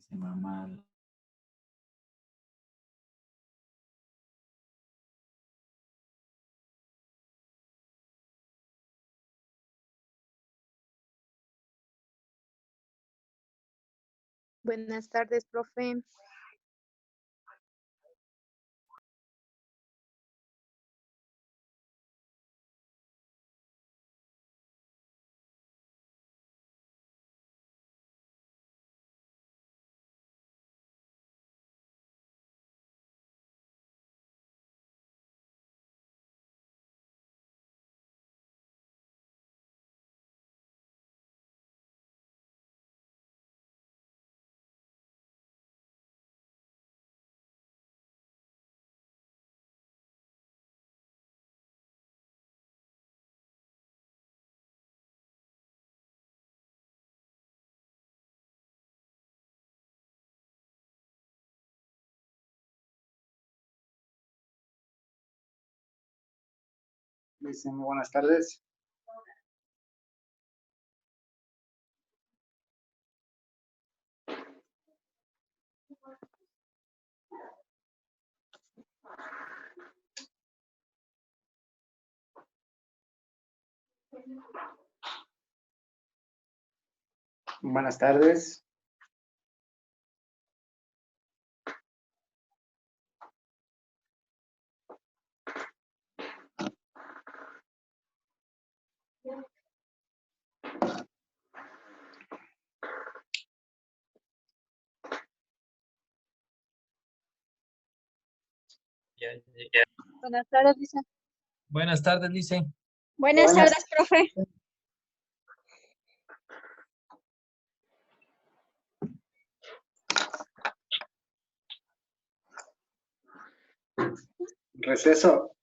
se me mal. Buenas tardes, profe. Dicen, buenas tardes. Buenas tardes. Buenas tardes, Lisa. Buenas tardes, Lice. Buenas tardes, profe. Receso.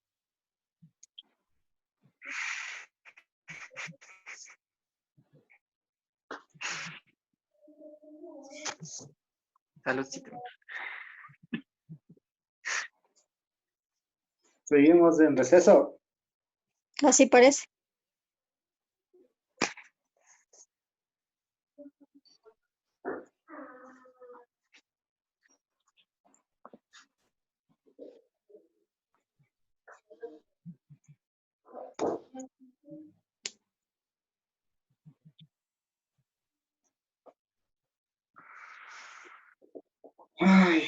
Saludcito. Seguimos en receso. Así parece. Ay.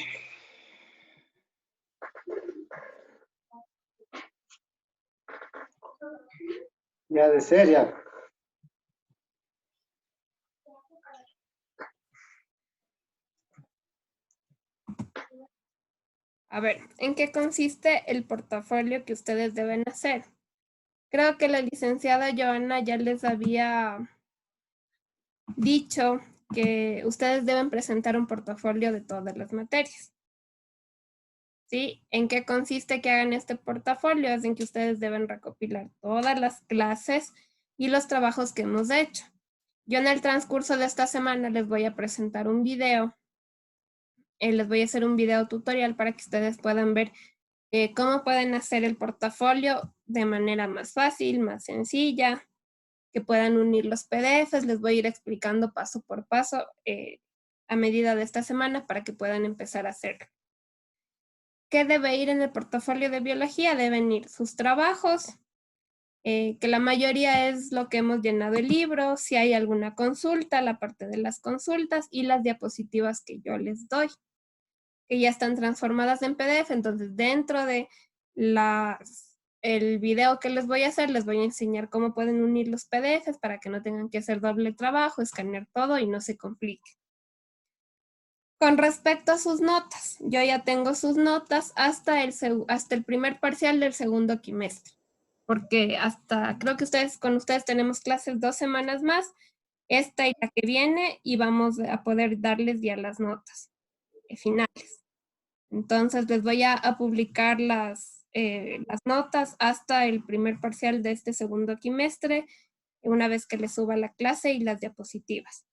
Ya de seria. A ver, ¿en qué consiste el portafolio que ustedes deben hacer? Creo que la licenciada Joana ya les había dicho que ustedes deben presentar un portafolio de todas las materias. ¿Sí? ¿En qué consiste que hagan este portafolio? Es en que ustedes deben recopilar todas las clases y los trabajos que hemos hecho. Yo en el transcurso de esta semana les voy a presentar un video. Les voy a hacer un video tutorial para que ustedes puedan ver cómo pueden hacer el portafolio de manera más fácil, más sencilla, que puedan unir los PDFs. Les voy a ir explicando paso por paso a medida de esta semana para que puedan empezar a hacerlo. ¿Qué debe ir en el portafolio de biología? Deben ir sus trabajos, que la mayoría es lo que hemos llenado el libro, si hay alguna consulta, la parte de las consultas y las diapositivas que yo les doy, que ya están transformadas en PDF. Entonces, dentro de el video que les voy a hacer, les voy a enseñar cómo pueden unir los PDFs para que no tengan que hacer doble trabajo, escanear todo y no se complique. Con respecto a sus notas, yo ya tengo sus notas hasta el primer parcial del segundo quimestre, porque creo que con ustedes tenemos clases 2 semanas más, esta y la que viene, y vamos a poder darles ya las notas finales. Entonces les voy a publicar las notas hasta el primer parcial de este segundo quimestre, una vez que les suba la clase y las diapositivas.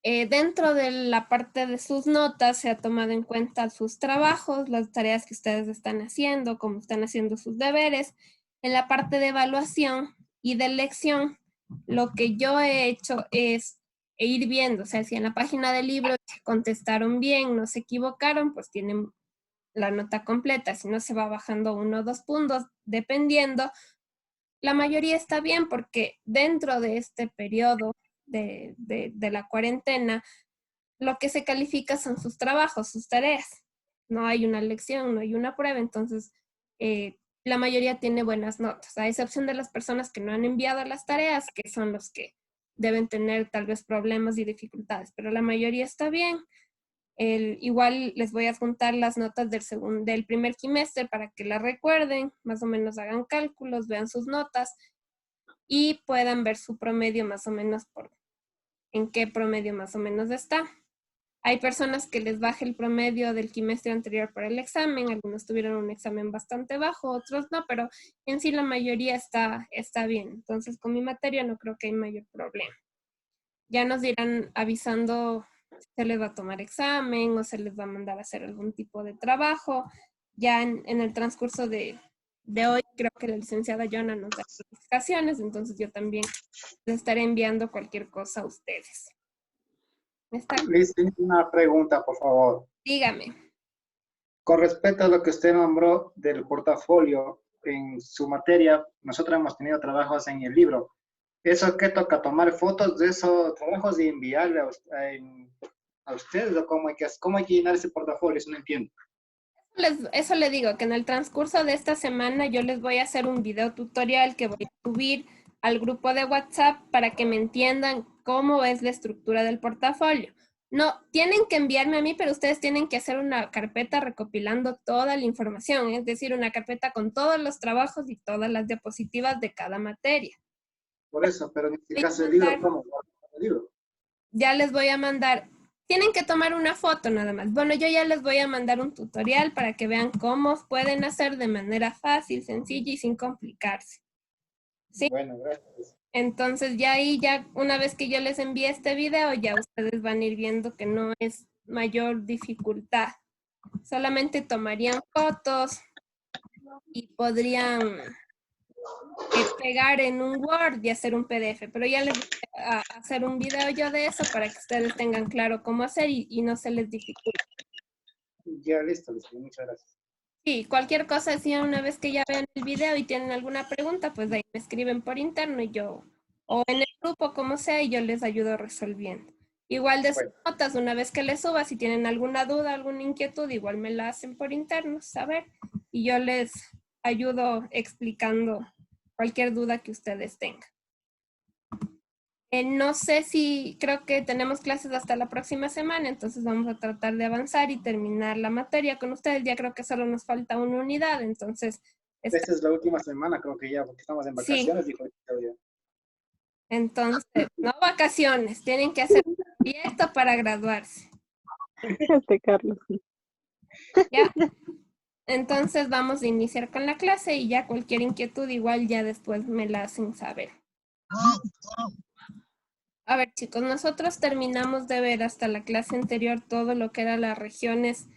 Dentro de la parte de sus notas se ha tomado en cuenta sus trabajos, las tareas que ustedes están haciendo, cómo están haciendo sus deberes. En la parte de evaluación y de lección, lo que yo he hecho es e ir viendo, o sea, si en la página del libro contestaron bien, no se equivocaron, pues tienen la nota completa, si no se va bajando 1 o 2 puntos, dependiendo. La mayoría está bien porque dentro de este periodo de la cuarentena, lo que se califica son sus trabajos, sus tareas. No hay una lección, no hay una prueba, entonces la mayoría tiene buenas notas, a excepción de las personas que no han enviado las tareas, que son los que deben tener tal vez problemas y dificultades, pero la mayoría está bien. Igual les voy a adjuntar las notas del primer quimestre para que las recuerden, más o menos hagan cálculos, vean sus notas y puedan ver su promedio más o menos en qué promedio más o menos está. Hay personas que les baja el promedio del quimestre anterior por el examen, algunos tuvieron un examen bastante bajo, otros no, pero en sí la mayoría está bien. Entonces con mi materia no creo que hay mayor problema. Ya nos irán avisando si se les va a tomar examen o se les va a mandar a hacer algún tipo de trabajo. Ya en el transcurso de hoy creo que la licenciada Joana nos da notificaciones, entonces yo también les estaré enviando cualquier cosa a ustedes. Liz, una pregunta, por favor. Dígame. Con respecto a lo que usted nombró del portafolio en su materia, nosotros hemos tenido trabajos en el libro. ¿Eso qué toca? ¿Tomar fotos de esos trabajos y enviarle a ustedes? ¿O cómo hay que llenar ese portafolio? Eso no entiendo. Eso le digo, que en el transcurso de esta semana yo les voy a hacer un video tutorial que voy a subir al grupo de WhatsApp para que me entiendan cómo es la estructura del portafolio. No, tienen que enviarme a mí, pero ustedes tienen que hacer una carpeta recopilando toda la información, es decir, una carpeta con todos los trabajos y todas las diapositivas de cada materia. Por eso, pero en este caso el libro, ¿cómo? ¿El libro? Ya les voy a mandar, tienen que tomar una foto nada más. Bueno, yo ya les voy a mandar un tutorial para que vean cómo pueden hacer de manera fácil, sencilla y sin complicarse. ¿Sí? Bueno, gracias. Entonces ya ahí, ya una vez que yo les envíe este video, ya ustedes van a ir viendo que no es mayor dificultad. Solamente tomarían fotos y podrían pegar en un Word y hacer un PDF, pero ya les voy a hacer un video yo de eso para que ustedes tengan claro cómo hacer y no se les dificulte. Ya listo, muchas gracias. Sí, cualquier cosa, si una vez que ya vean el video y tienen alguna pregunta, pues ahí me escriben por interno y yo, o en el grupo, como sea, y yo les ayudo resolviendo. Igual de sus notas, una vez que les suba, si tienen alguna duda, alguna inquietud, igual me la hacen por interno, saber, y yo les ayudo explicando cualquier duda que ustedes tengan. No sé si, creo que tenemos clases hasta la próxima semana, entonces vamos a tratar de avanzar y terminar la materia con ustedes. Ya creo que solo nos falta una unidad, entonces... Esta es la última semana, creo que ya, porque estamos en vacaciones. Sí. Entonces, no vacaciones, tienen que hacer un proyecto para graduarse. Carlos. ¿Ya? Entonces vamos a iniciar con la clase y ya cualquier inquietud igual ya después me la hacen saber. A ver, chicos, nosotros terminamos de ver hasta la clase anterior todo lo que eran las regiones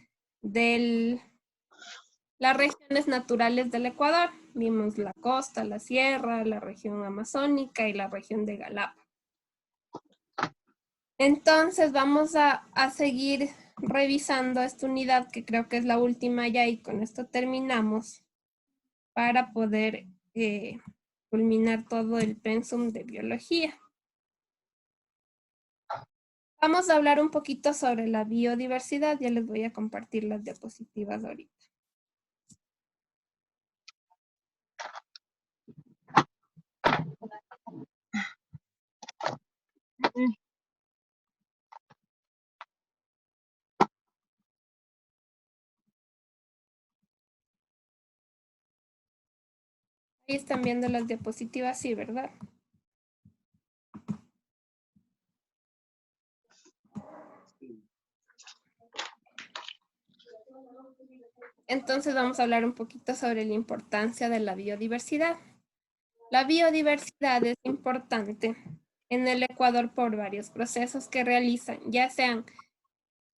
naturales del Ecuador. Vimos la costa, la sierra, la región amazónica y la región de Galápagos. Entonces vamos a seguir revisando esta unidad, que creo que es la última ya, y con esto terminamos para poder culminar todo el pensum de biología. Vamos a hablar un poquito sobre la biodiversidad. Ya les voy a compartir las diapositivas ahorita. Ahí están viendo las diapositivas, sí, ¿verdad? Entonces vamos a hablar un poquito sobre la importancia de la biodiversidad. La biodiversidad es importante en el Ecuador por varios procesos que realizan, ya sean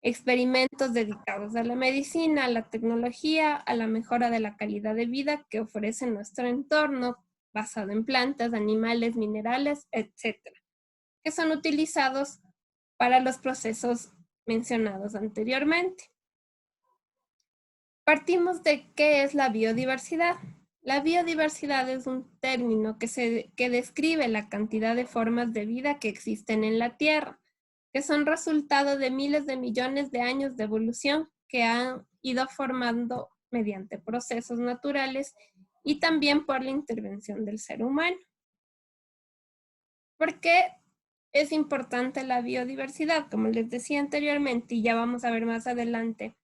experimentos dedicados a la medicina, a la tecnología, a la mejora de la calidad de vida que ofrece nuestro entorno, basado en plantas, animales, minerales, etcétera, que son utilizados para los procesos mencionados anteriormente. Partimos de qué es la biodiversidad. La biodiversidad es un término que describe la cantidad de formas de vida que existen en la Tierra, que son resultado de miles de millones de años de evolución que han ido formando mediante procesos naturales y también por la intervención del ser humano. ¿Por qué es importante la biodiversidad? Como les decía anteriormente, y ya vamos a ver más adelante,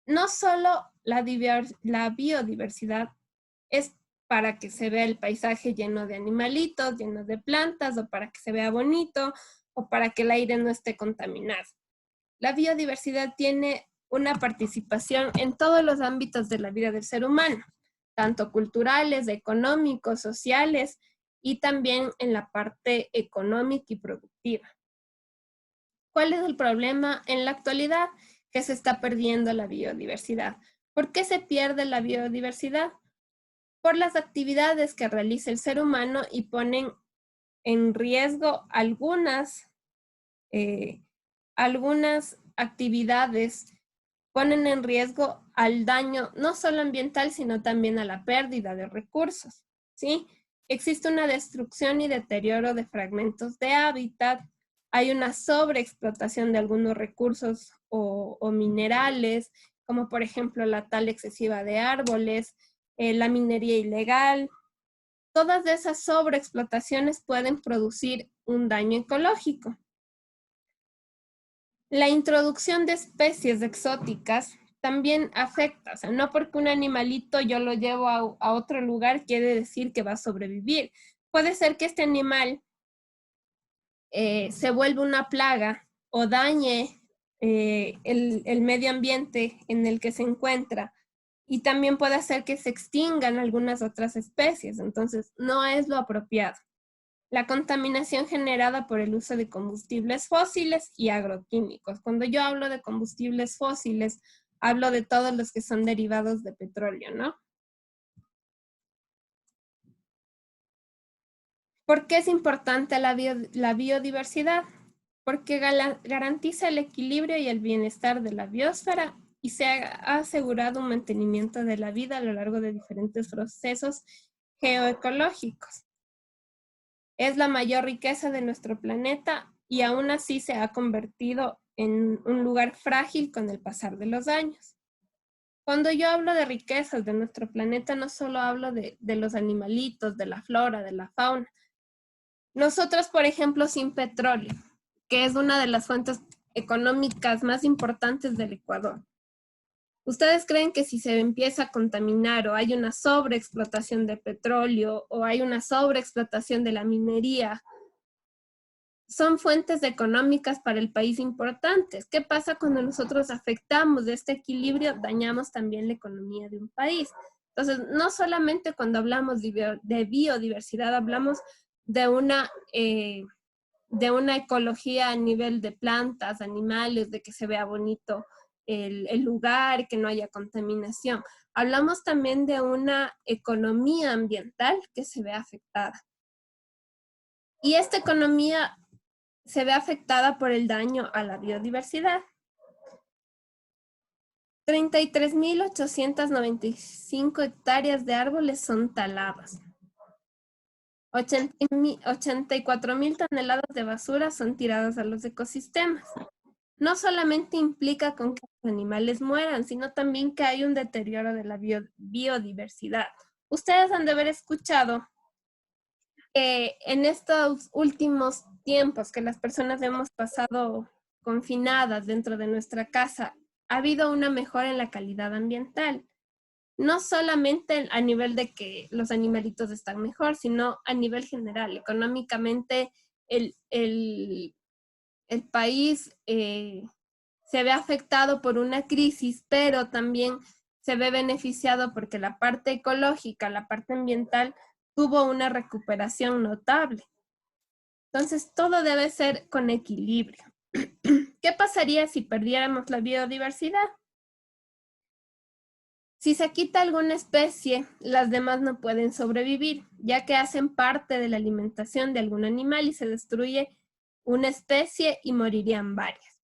no solo la biodiversidad es para que se vea el paisaje lleno de animalitos, lleno de plantas, o para que se vea bonito, o para que el aire no esté contaminado. La biodiversidad tiene una participación en todos los ámbitos de la vida del ser humano, tanto culturales, económicos, sociales, y también en la parte económica y productiva. ¿Cuál es el problema en la actualidad? Que se está perdiendo la biodiversidad. ¿Por qué se pierde la biodiversidad? Por las actividades que realiza el ser humano y ponen en riesgo algunas actividades, ponen en riesgo al daño no solo ambiental, sino también a la pérdida de recursos, ¿sí? Existe una destrucción y deterioro de fragmentos de hábitat, hay una sobreexplotación de algunos recursos o minerales, como por ejemplo la tala excesiva de árboles, la minería ilegal. Todas esas sobreexplotaciones pueden producir un daño ecológico. La introducción de especies exóticas también afecta, o sea, no porque un animalito yo lo llevo a otro lugar quiere decir que va a sobrevivir. Puede ser que este animal se vuelva una plaga o dañe el medio ambiente en el que se encuentra, y también puede hacer que se extingan algunas otras especies, entonces no es lo apropiado. La contaminación generada por el uso de combustibles fósiles y agroquímicos. Cuando yo hablo de combustibles fósiles, hablo de todos los que son derivados de petróleo, ¿no? ¿Por qué es importante la biodiversidad? Porque garantiza el equilibrio y el bienestar de la biosfera y se ha asegurado un mantenimiento de la vida a lo largo de diferentes procesos geoecológicos. Es la mayor riqueza de nuestro planeta y aún así se ha convertido en un lugar frágil con el pasar de los años. Cuando yo hablo de riquezas de nuestro planeta, no solo hablo de los animalitos, de la flora, de la fauna. Nosotros, por ejemplo, sin petróleo, que es una de las fuentes económicas más importantes del Ecuador. ¿Ustedes creen que si se empieza a contaminar o hay una sobreexplotación de petróleo o hay una sobreexplotación de la minería, son fuentes económicas para el país importantes? ¿Qué pasa cuando nosotros afectamos de este equilibrio? Dañamos también la economía de un país. Entonces, no solamente cuando hablamos de biodiversidad, hablamos de una ecología a nivel de plantas, animales, de que se vea bonito el lugar, que no haya contaminación. Hablamos también de una economía ambiental que se ve afectada. Y esta economía se ve afectada por el daño a la biodiversidad. 33.895 hectáreas de árboles son taladas. 84.000 toneladas de basura son tiradas a los ecosistemas. No solamente implica con que los animales mueran, sino también que hay un deterioro de la biodiversidad. Ustedes han de haber escuchado que en estos últimos tiempos que las personas hemos pasado confinadas dentro de nuestra casa, ha habido una mejora en la calidad ambiental. No solamente a nivel de que los animalitos están mejor, sino a nivel general. Económicamente, el país se ve afectado por una crisis, pero también se ve beneficiado porque la parte ecológica, la parte ambiental, tuvo una recuperación notable. Entonces, todo debe ser con equilibrio. ¿Qué pasaría si perdiéramos la biodiversidad? Si se quita alguna especie, las demás no pueden sobrevivir, ya que hacen parte de la alimentación de algún animal y se destruye una especie y morirían varias.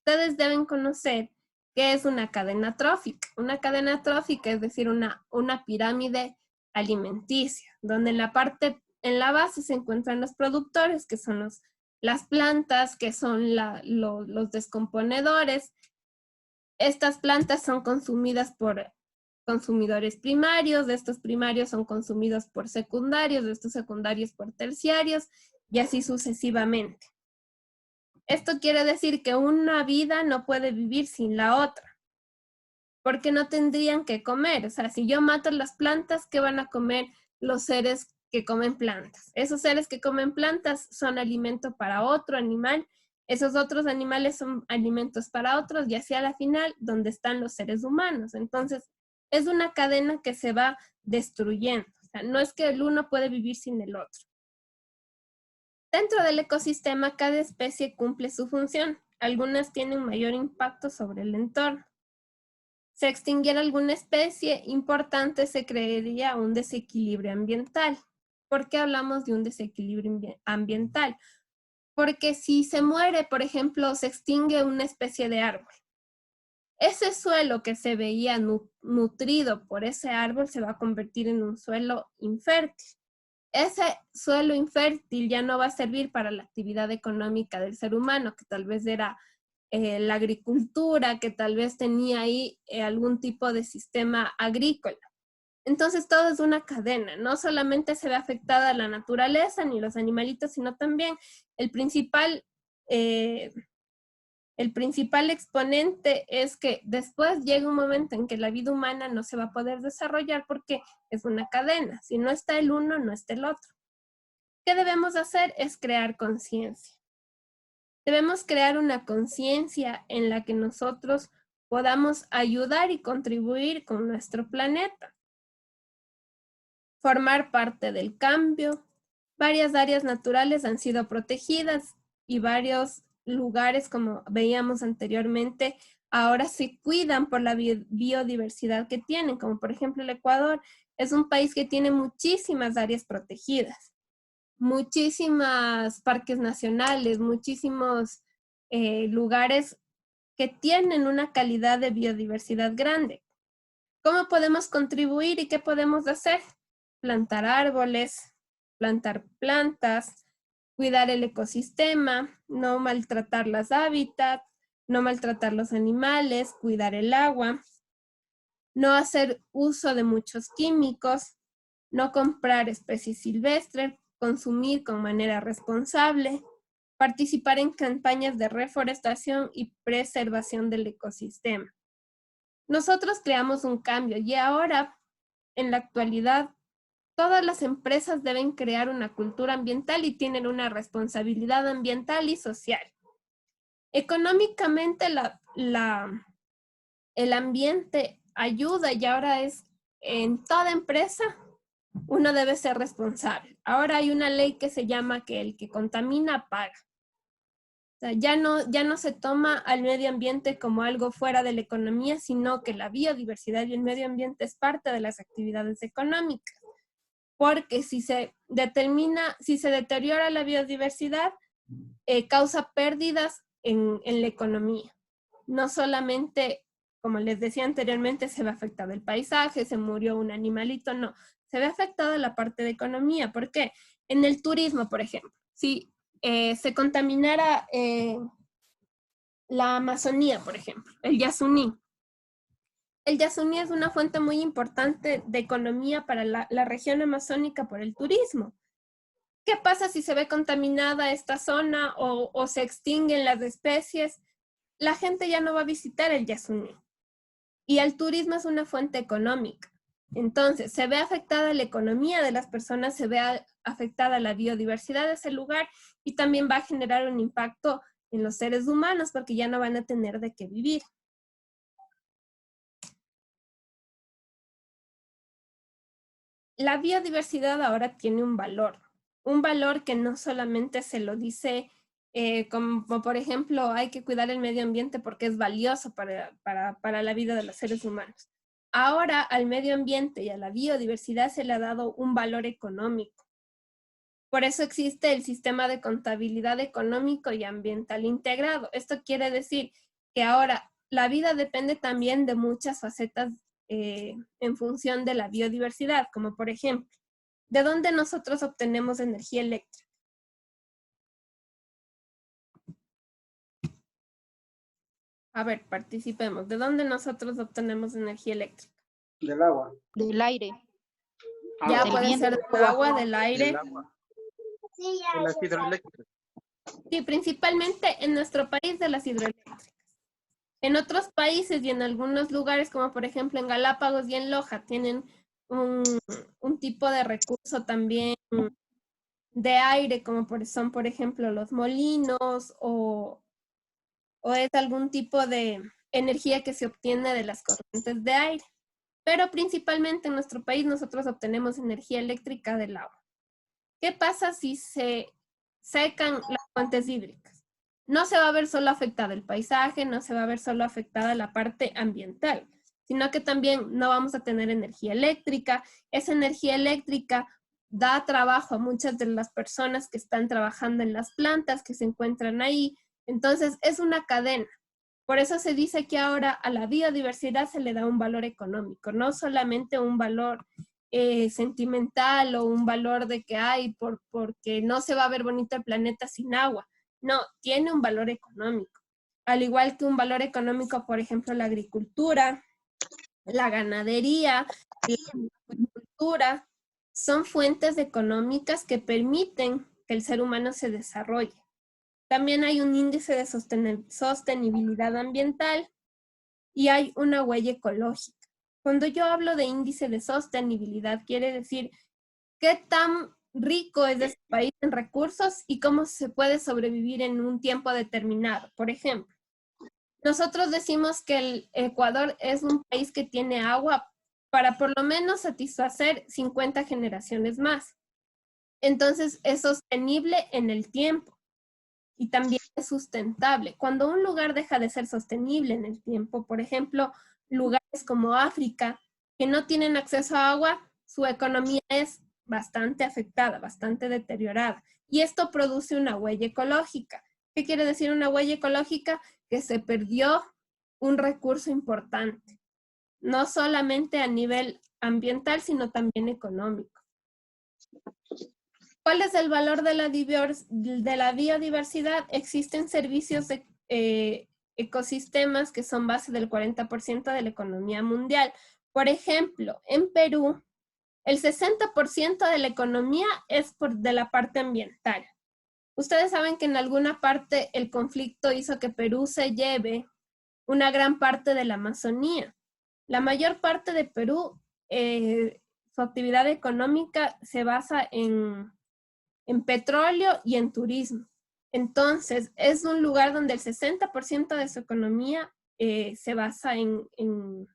Ustedes deben conocer qué es una cadena trófica. Una cadena trófica es decir, una pirámide alimenticia, donde en la base se encuentran los productores, que son las plantas, que son los descomponedores. Estas plantas son consumidas por consumidores primarios, de estos primarios son consumidos por secundarios, de estos secundarios por terciarios, y así sucesivamente. Esto quiere decir que una vida no puede vivir sin la otra, porque no tendrían que comer. O sea, si yo mato las plantas, ¿qué van a comer los seres que comen plantas? Esos seres que comen plantas son alimento para otro animal, esos otros animales son alimentos para otros, y hacia la final, donde están los seres humanos. Entonces, es una cadena que se va destruyendo. O sea, no es que el uno puede vivir sin el otro. Dentro del ecosistema, cada especie cumple su función. Algunas tienen mayor impacto sobre el entorno. Si extinguiera alguna especie importante, se crearía un desequilibrio ambiental. ¿Por qué hablamos de un desequilibrio ambiental? Porque si se muere, por ejemplo, se extingue una especie de árbol. Ese suelo que se veía nutrido por ese árbol se va a convertir en un suelo infértil. Ese suelo infértil ya no va a servir para la actividad económica del ser humano, que tal vez era la agricultura, que tal vez tenía ahí algún tipo de sistema agrícola. Entonces todo es una cadena, no solamente se ve afectada la naturaleza ni los animalitos, sino también el principal exponente es que después llega un momento en que la vida humana no se va a poder desarrollar porque es una cadena. Si no está el uno, no está el otro. ¿Qué debemos hacer? Es crear conciencia. Debemos crear una conciencia en la que nosotros podamos ayudar y contribuir con nuestro planeta. Formar parte del cambio. Varias áreas naturales han sido protegidas y varios lugares, como veíamos anteriormente, ahora se cuidan por la biodiversidad que tienen, como por ejemplo el Ecuador es un país que tiene muchísimas áreas protegidas, muchísimos parques nacionales, muchísimos lugares que tienen una calidad de biodiversidad grande. ¿Cómo podemos contribuir y qué podemos hacer? Plantar árboles, plantar plantas, cuidar el ecosistema, no maltratar los hábitats, no maltratar los animales, cuidar el agua, no hacer uso de muchos químicos, no comprar especies silvestres, consumir con manera responsable, participar en campañas de reforestación y preservación del ecosistema. Nosotros creamos un cambio y ahora, en la actualidad, todas las empresas deben crear una cultura ambiental y tienen una responsabilidad ambiental y social. Económicamente, el ambiente ayuda y ahora es en toda empresa uno debe ser responsable. Ahora hay una ley que se llama que el que contamina paga. O sea, ya no se toma al medio ambiente como algo fuera de la economía, sino que la biodiversidad y el medio ambiente es parte de las actividades económicas. Porque si se deteriora la biodiversidad, causa pérdidas en la economía. No solamente, como les decía anteriormente, se ve afectado el paisaje, se murió un animalito, no. Se ve afectada la parte de economía. ¿Por qué? En el turismo, por ejemplo, si se contaminara la Amazonía, por ejemplo, el Yasuní. El Yasuní es una fuente muy importante de economía para la región amazónica por el turismo. ¿Qué pasa si se ve contaminada esta zona o se extinguen las especies? La gente ya no va a visitar el Yasuní. Y el turismo es una fuente económica. Entonces, se ve afectada la economía de las personas, se ve afectada la biodiversidad de ese lugar y también va a generar un impacto en los seres humanos porque ya no van a tener de qué vivir. La biodiversidad ahora tiene un valor que no solamente se lo dice como por ejemplo hay que cuidar el medio ambiente porque es valioso para la vida de los seres humanos. Ahora al medio ambiente y a la biodiversidad se le ha dado un valor económico. Por eso existe el sistema de contabilidad económico y ambiental integrado. Esto quiere decir que ahora la vida depende también de muchas facetas en función de la biodiversidad, como por ejemplo, ¿de dónde nosotros obtenemos energía eléctrica? A ver, participemos. ¿De dónde nosotros obtenemos energía eléctrica? Del agua. Del aire. Ya Del puede viento. ser del agua, del aire. El agua. De las hidroeléctricas. Sí, principalmente en nuestro país de las hidroeléctricas. En otros países y en algunos lugares, como por ejemplo en Galápagos y en Loja, tienen un tipo de recurso también de aire, como son por ejemplo los molinos o es algún tipo de energía que se obtiene de las corrientes de aire. Pero principalmente en nuestro país nosotros obtenemos energía eléctrica del agua. ¿Qué pasa si se secan las fuentes hídricas? No se va a ver solo afectada el paisaje, no se va a ver solo afectada la parte ambiental, sino que también no vamos a tener energía eléctrica. Esa energía eléctrica da trabajo a muchas de las personas que están trabajando en las plantas que se encuentran ahí. Entonces, es una cadena. Por eso se dice que ahora a la biodiversidad se le da un valor económico, no solamente un valor sentimental o un valor de que hay porque no se va a ver bonito el planeta sin agua. No, tiene un valor económico. Al igual que un valor económico, por ejemplo, la agricultura, la ganadería, la agricultura, son fuentes económicas que permiten que el ser humano se desarrolle. También hay un índice de sostenibilidad ambiental y hay una huella ecológica. Cuando yo hablo de índice de sostenibilidad, quiere decir qué tan rico es este país en recursos y cómo se puede sobrevivir en un tiempo determinado. Por ejemplo, nosotros decimos que el Ecuador es un país que tiene agua para por lo menos satisfacer 50 generaciones más. Entonces, es sostenible en el tiempo y también es sustentable. Cuando un lugar deja de ser sostenible en el tiempo, por ejemplo, lugares como África, que no tienen acceso a agua, su economía es bastante afectada, bastante deteriorada. Y esto produce una huella ecológica. ¿Qué quiere decir una huella ecológica? Que se perdió un recurso importante, no solamente a nivel ambiental, sino también económico. ¿Cuál es el valor de la biodiversidad? Existen servicios de ecosistemas que son base del 40% de la economía mundial. Por ejemplo, en Perú, el 60% de la economía es de la parte ambiental. Ustedes saben que en alguna parte el conflicto hizo que Perú se lleve una gran parte de la Amazonía. La mayor parte de Perú, su actividad económica se basa en petróleo y en turismo. Entonces, es un lugar donde el 60% de su economía se basa en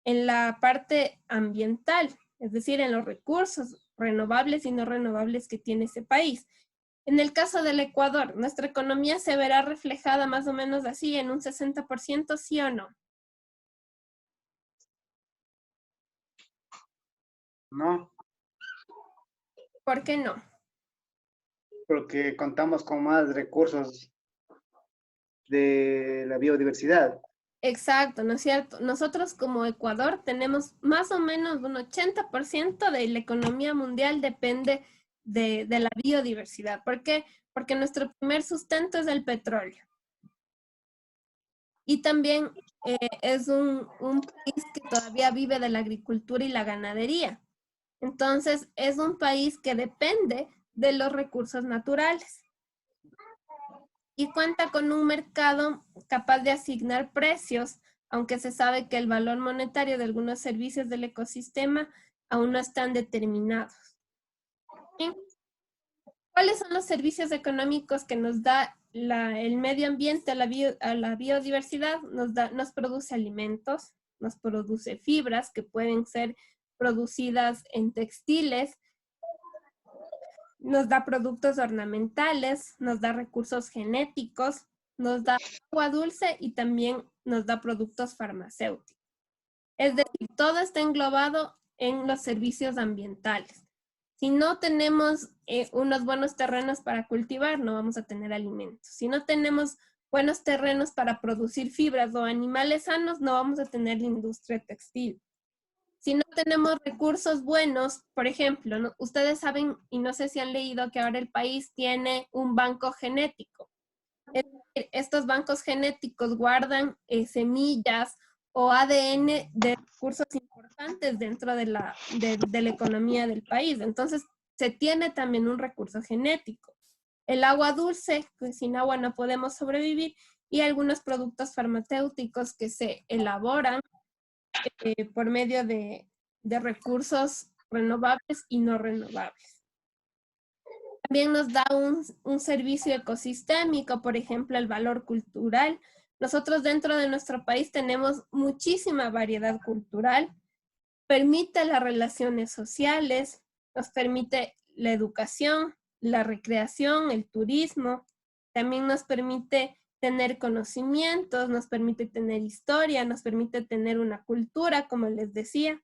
la parte ambiental, es decir, en los recursos renovables y no renovables que tiene ese país. En el caso del Ecuador, nuestra economía se verá reflejada más o menos así en un 60%, ¿sí o no? No, ¿Por qué no? porque contamos con más recursos de la biodiversidad. Exacto, ¿no es cierto? Nosotros como Ecuador tenemos más o menos un 80% de la economía mundial depende de la biodiversidad. ¿Por qué? Porque nuestro primer sustento es el petróleo. Y también es un país que todavía vive de la agricultura y la ganadería. Entonces, es un país que depende de los recursos naturales. Y cuenta con un mercado capaz de asignar precios, aunque se sabe que el valor monetario de algunos servicios del ecosistema aún no están determinados. ¿Sí? ¿Cuáles son los servicios económicos que nos da el medio ambiente a la biodiversidad? Nos produce alimentos, nos produce fibras que pueden ser producidas en textiles, nos da productos ornamentales, nos da recursos genéticos, nos da agua dulce y también nos da productos farmacéuticos. Es decir, todo está englobado en los servicios ambientales. Si no tenemos unos buenos terrenos para cultivar, no vamos a tener alimentos. Si no tenemos buenos terrenos para producir fibras o animales sanos, no vamos a tener la industria textil. Si no tenemos recursos buenos, por ejemplo, ustedes saben, y no sé si han leído, que ahora el país tiene un banco genético. Estos bancos genéticos guardan semillas o ADN de recursos importantes dentro de la economía del país. Entonces, se tiene también un recurso genético. El agua dulce, pues sin agua no podemos sobrevivir, y algunos productos farmacéuticos que se elaboran por medio de recursos renovables y no renovables. También nos da un servicio ecosistémico, por ejemplo, el valor cultural. Nosotros dentro de nuestro país tenemos muchísima variedad cultural, permite las relaciones sociales, nos permite la educación, la recreación, el turismo, también nos permite tener conocimientos, nos permite tener historia, nos permite tener una cultura, como les decía.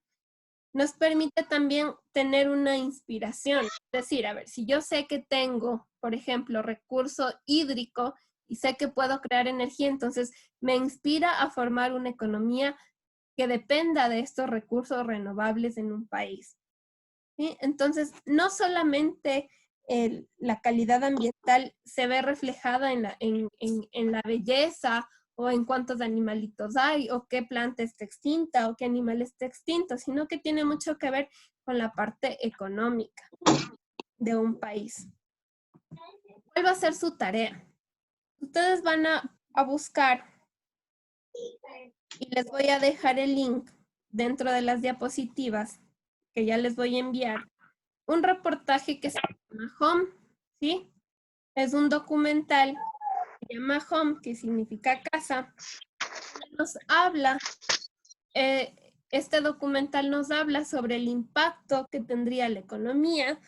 Nos permite también tener una inspiración. Es decir, a ver, si yo sé que tengo, por ejemplo, recurso hídrico y sé que puedo crear energía, entonces me inspira a formar una economía que dependa de estos recursos renovables en un país. ¿Sí? Entonces, no solamente la calidad ambiental se ve reflejada en la belleza o en cuántos animalitos hay, o qué planta está extinta, o qué animal está extinto, sino que tiene mucho que ver con la parte económica de un país. ¿Cuál va a ser su tarea? Ustedes van a buscar, y les voy a dejar el link dentro de las diapositivas que ya les voy a enviar, un reportaje que se llama Home, ¿sí? Es un documental que se llama Home, que significa casa. Nos habla, este documental nos habla sobre el impacto que tendría la economía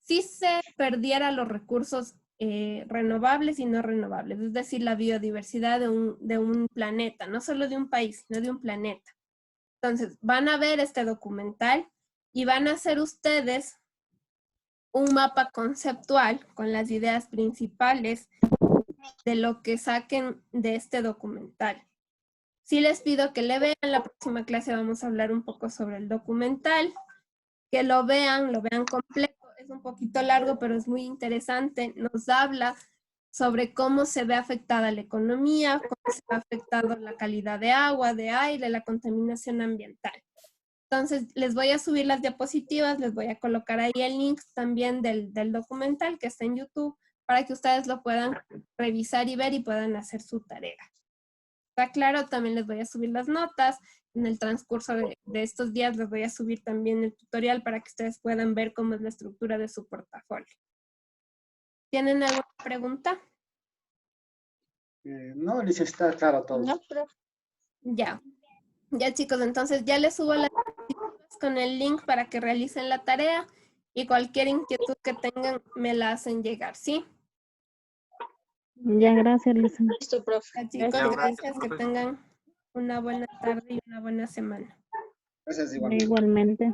si se perdiera los recursos renovables y no renovables, es decir, la biodiversidad de un planeta, no solo de un país, sino de un planeta. Entonces, van a ver este documental y van a hacer ustedes un mapa conceptual con las ideas principales de lo que saquen de este documental. Sí les pido que le vean, la próxima clase vamos a hablar un poco sobre el documental, que lo vean completo, es un poquito largo, pero es muy interesante, nos habla sobre cómo se ve afectada la economía, cómo se ve afectada la calidad de agua, de aire, la contaminación ambiental. Entonces, les voy a subir las diapositivas, les voy a colocar ahí el link también del documental que está en YouTube para que ustedes lo puedan revisar y ver y puedan hacer su tarea. ¿Está claro? También les voy a subir las notas. En el transcurso de estos días les voy a subir también el tutorial para que ustedes puedan ver cómo es la estructura de su portafolio. ¿Tienen alguna pregunta? No, Liz, está claro todo. No, profe. Ya. Ya, chicos, entonces ya les subo las diapositivas con el link para que realicen la tarea y cualquier inquietud que tengan me la hacen llegar, ¿sí? Ya, gracias, Lisa. Listo, profe. Ya, chicos, Gracias. gracias, que tengan una buena tarde y una buena semana. Gracias igualmente. Igualmente.